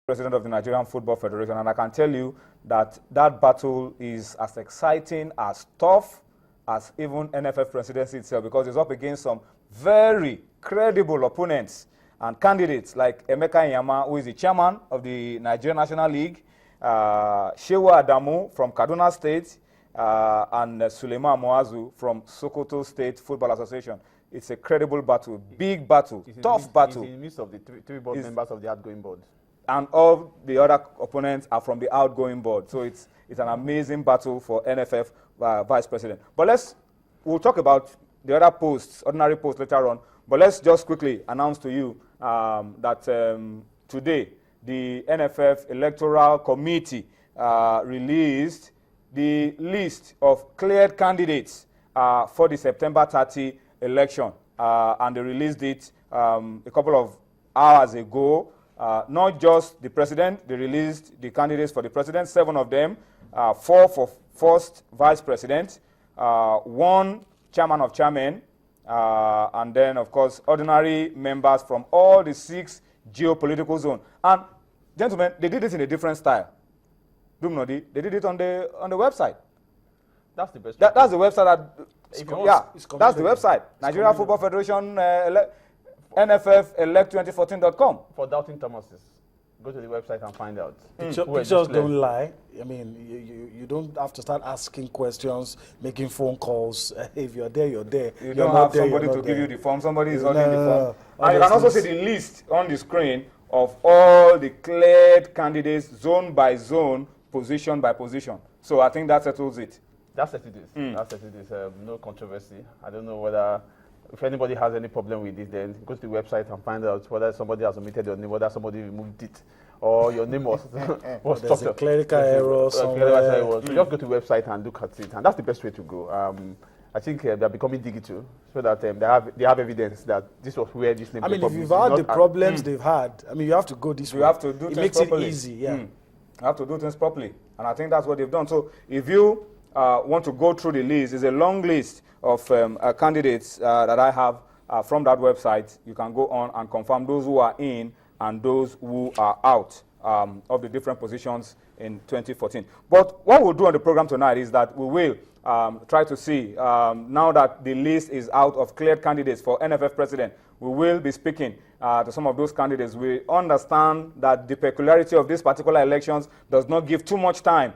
president of the Nigerian Football Federation, and I can tell you that that battle is as exciting, as tough as even NFF presidency itself, because it's up against some very credible opponents and candidates like Emeka Nyama, who is the chairman of the Nigerian National League, Shehu Adamu from Kaduna State, and Suleiman Moazu from Sokoto State Football Association. It's a credible battle, big battle, tough battle. He's in the midst of the three board members of the outgoing board. And all the other opponents are from the outgoing board. So it's an amazing battle for NFF vice president. But we'll talk about the other posts, ordinary posts later on. But let's just quickly announce to you that today the NFF Electoral Committee released the list of cleared candidates for the September 30 election. And they released it a couple of hours ago. Not just the president, they released the candidates for the president, 7 of them, 4 for first vice president, 1 chairman of chairmen, and then, of course, ordinary members from all the 6 geopolitical zones. And, gentlemen, they did it in a different style. Dumnodi, they did it on the website. That's the best. That's the website that's the website. Nigeria Football Federation, NFF elect2014.com. For doubting Thomases, go to the website and find out. Pictures don't lie. I mean, you don't have to start asking questions, making phone calls. If you're there, you're there. You don't have somebody to give you the form. Somebody is holding the form. And you can also see the list on the screen of all the cleared candidates, zone by zone, position by position. So I think that settles it. That settles it. That settles it. No controversy. I don't know whether, if anybody has any problem with this, then go to the website and find out whether somebody has omitted your name, whether somebody removed it, or your name was there's a clerical error somewhere. So just go to the website and look at it, and that's the best way to go. I think they're becoming digital, so that they have evidence that this was where this name. I mean, if you've had the problems they've had, I mean, you have to go this way. You have to do things makes properly. it easy, yeah. You have to do things properly, and I think that's what they've done. So if you want to go through the list, it's a long list of candidates that I have from that website. You can go on and confirm those who are in and those who are out of the different positions in 2014. But what we'll do on the program tonight is that we will try to see, now that the list is out of cleared candidates for NFF president, we will be speaking to some of those candidates. We understand that the peculiarity of these particular elections does not give too much time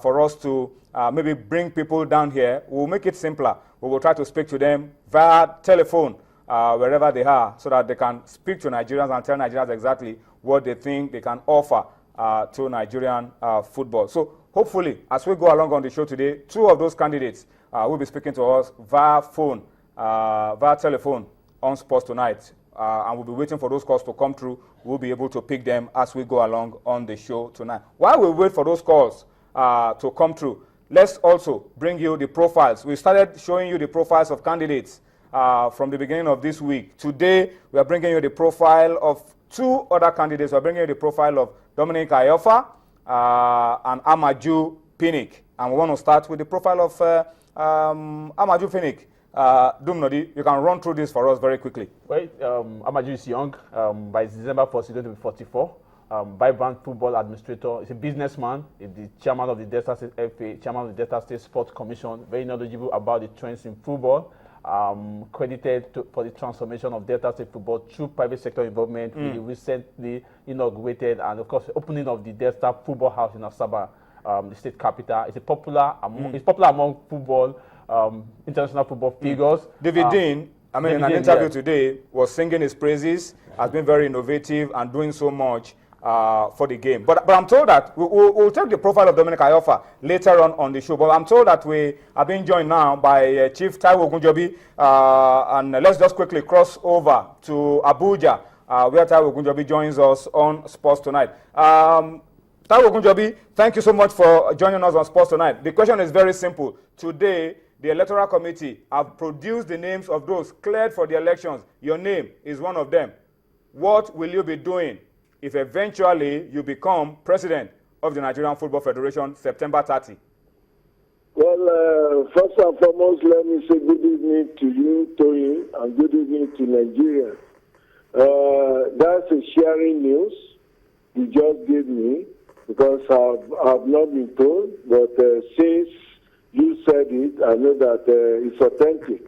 for us to maybe bring people down here. We'll make it simpler. We will try to speak to them via telephone, wherever they are, so that they can speak to Nigerians and tell Nigerians exactly what they think they can offer to Nigerian football. So hopefully, as we go along on the show today, 2 of those candidates will be speaking to us via phone, via telephone on Sports Tonight. And we'll be waiting for those calls to come through. We'll be able to pick them as we go along on the show tonight. While we wait for those calls to come through, let's also bring you the profiles. We started showing you the profiles of candidates from the beginning of this week. Today, we are bringing you the profile of 2 other candidates. We are bringing you the profile of Dominic Ayofa and Amaju Pinnick. And we want to start with the profile of Amaju Pinnick. Dumnodi, you can run through this for us very quickly. Well, Amaju is young. By December 1st, he's going to be 44. Vibrant football administrator. He's a businessman. He's the chairman of the Delta State FA, chairman of the Delta State Sports Commission. Very knowledgeable about the trends in football. Credited for the transformation of Delta State football through private sector involvement with the recently inaugurated and, of course, the opening of the Delta Football House in Asaba, the state capital. It's popular among football, international football figures. David Dean, in an interview today, was singing his praises, has been very innovative and doing so much for the game. But I'm told that we'll take the profile of Dominic Ayofa later on the show. But I'm told that we are being joined now by Chief Taiwo Ogunjobi. And let's just quickly cross over to Abuja, where Taiwo Ogunjobi joins us on Sports Tonight. Taiwo Ogunjobi, thank you so much for joining us on Sports Tonight. The question is very simple. Today, the Electoral Committee have produced the names of those cleared for the elections. Your name is one of them. What will you be doing if eventually you become president of the Nigerian Football Federation September 30? Well, first and foremost, let me say good evening to you, Tony, and good evening to Nigeria. That's a sharing news. you just gave me, because I've not been told, but since you said it, I know that it's authentic.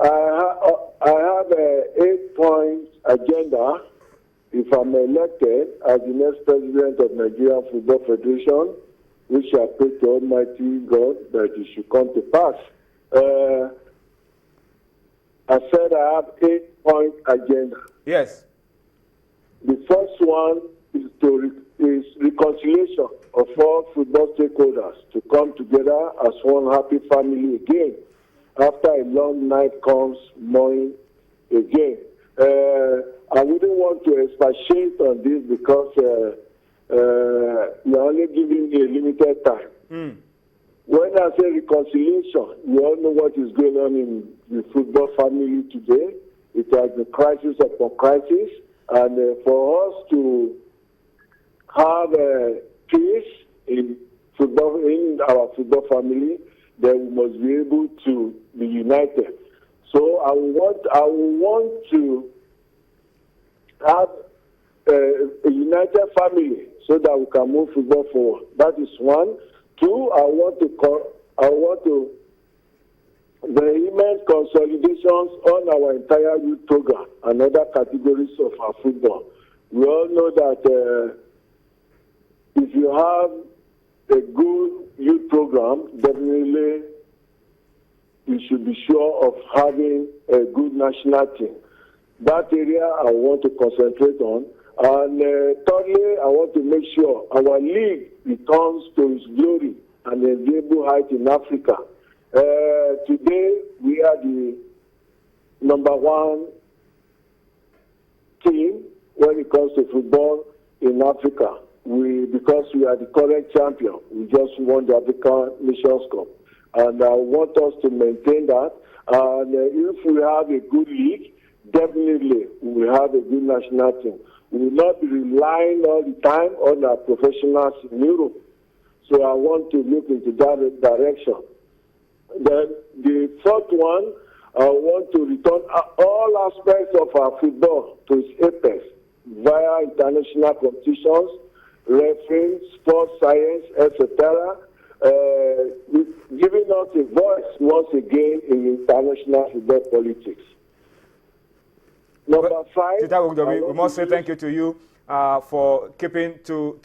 I have a 8-point agenda. If I'm elected as the next president of Nigerian Football Federation, which I pray to Almighty God that it should come to pass. I said I have 8-point agenda. Yes. The first one is reconciliation of all football stakeholders to come together as one happy family again after a long night comes morning again. I wouldn't want to expatiate on this because you're only giving me a limited time. When I say reconciliation, we all know what is going on in the football family today. It has been crisis upon crisis, and for us to have peace in our football family, then we must be able to be united. So I want to have a united family so that we can move football forward. That is one. Two, I want to vehement consolidations on our entire youth program and other categories of our football. We all know that if you have a good youth program, definitely you should be sure of having a good national team. That area I want to concentrate on. And thirdly, I want to make sure our league returns to its glory and enviable height in Africa. Today, we are the #1 team when it comes to football in Africa. Because we are the current champion, we just won the African Nations Cup. And I want us to maintain that. And if we have a good league, definitely we will have a good national team. We will not be relying all the time on our professionals in Europe. So I want to look into that direction. Then the fourth one, I want to return all aspects of our football to its apex via international competitions, refereeing, sports science, etc., giving us a voice once again in international football politics. Number 5. We must say thank you to you for keeping to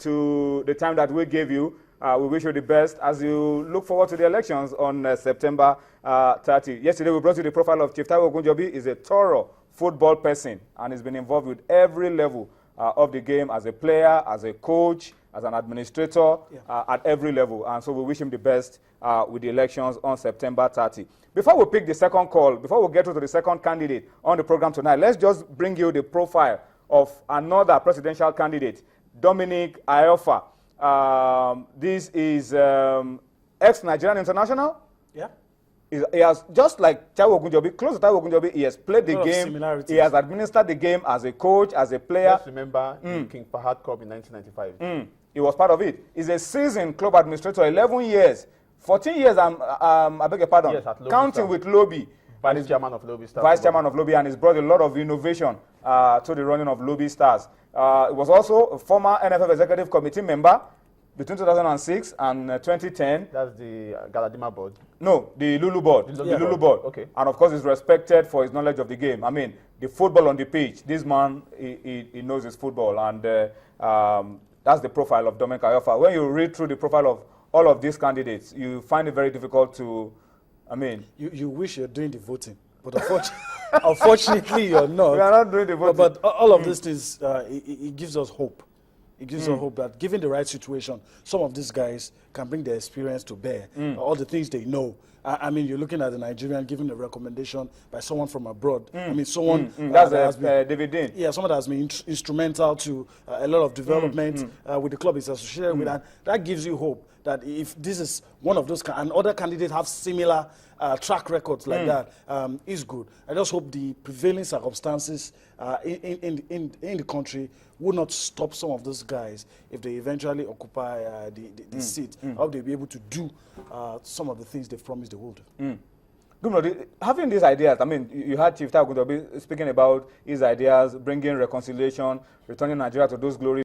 the time that we gave you. We wish you the best as you look forward to the elections on September 30. Yesterday, we brought you the profile of Chief Taiwo Ogunjobi. He's a thorough football person and he's been involved with every level of the game as a player, as a coach, as an administrator, at every level. And so we wish him the best with the elections on September 30. Before we pick the second call, before we get to the second candidate on the program tonight, let's just bring you the profile of another presidential candidate, Dominic Ayofa. This is ex-Nigerian international. Yeah. He has, just like Taiwo Ogunjobi, close to Taiwo Ogunjobi, he has played the game. He has administered the game as a coach, as a player. Just remember the King Fahad Cup in 1995. He was part of it. He's a seasoned club administrator, 11 years. 14 years, I beg your pardon, yes, counting with Lobby. Vice chairman of Lobby Stars. Vice chairman of Lobby, and he's brought a lot of innovation to the running of Lobby Stars. He was also a former NFF executive committee member between 2006 and 2010. That's the Galadima board? No, the Lulu board. The Lulu board. Okay. And of course, he's respected for his knowledge of the game. I mean, the football on the pitch, this man, he knows his football. And that's the profile of Dominic Ayofa. When you read through the profile of all of these candidates, you find it very difficult to, I mean... You wish you're doing the voting, but unfortunately you're not. We are not doing the voting. But all of these things, it gives us hope. It gives us hope that given the right situation, some of these guys can bring their experience to bear, all the things they know. I mean, you're looking at the Nigerian giving a recommendation by someone from abroad. I mean, someone that has been David Dean. Yeah, someone that has been instrumental to a lot of development with the club is associated with, and that gives you hope that if this is one of those, and other candidates have similar track records like that, is good. I just hope the prevailing circumstances in the country will not stop some of those guys if they eventually occupy the seat. I hope they'll be able to do some of the things they've promised they will do. Having these ideas, I mean, you had Chief Tagutobi speaking about his ideas, bringing reconciliation, returning Nigeria to those glory